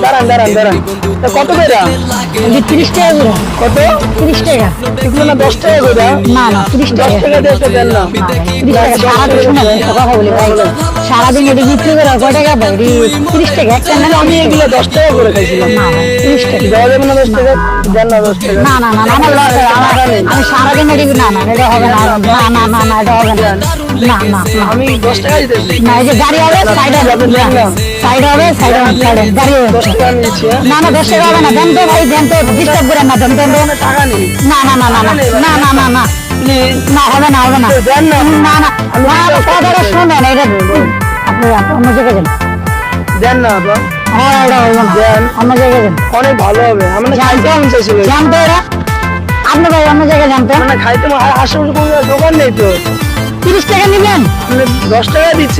দাঁড়ান দাঁড়ান দাঁড়ান, কত করে? 30 টাকা করে। কত? 30 টাকা। এগুলো না 10 টাকা করে? না না 30 10 টাকা। টাকা দিয়ে একটা দেন না। 30 টাকা সারাদিন শুনে একটা কথা বলি ভাই, সারাদিন এটি বিক্রি করে কয় টাকা পাই? 30 টাকা একটা না। আমি এগুলো 10 টাকা করে খাইছিলাম। না ভাই 30 টাকা। দেওয়া যাবে না 10 টাকা? দেন না 10 টাকা। না না না না, আমার লস হয়, আমি সারাদিন এটি না না এটা হবে না, না না না না এটা হবে না, না না না। আমি 10 টাকা দিতেছি। না এই যে গাড়ি হবে সাইড হবে, সাইড হবে সাইড হবে, গাড়ি হবে। 10 টাকা নিয়েছি। না না 10 টাকা হবে না, দেন তো ভাই, দেন তো, ডিস্টার্ব করেন না, দেন দেন দেন। টাকা নেই। না না না না না না না না না না হবে না হবে না দেন না। না না না, কথাটা শুনেন, এটা আপনি অন্য জায়গায় যান। দেন না আপা। হ্যাঁ এটা হবে না, দেন। অন্য জায়গায় যান। অনেক ভালো হবে। আমরা খাইতে মন চাইছিল। জানতো এরা, আপনি ভাই অন্য জায়গায় জানতো। মানে খাইতে আশেপাশে কোনো দোকান নেই তো। 30 টাকা নিবেন? আপনি 10 টাকা দিচ্ছি।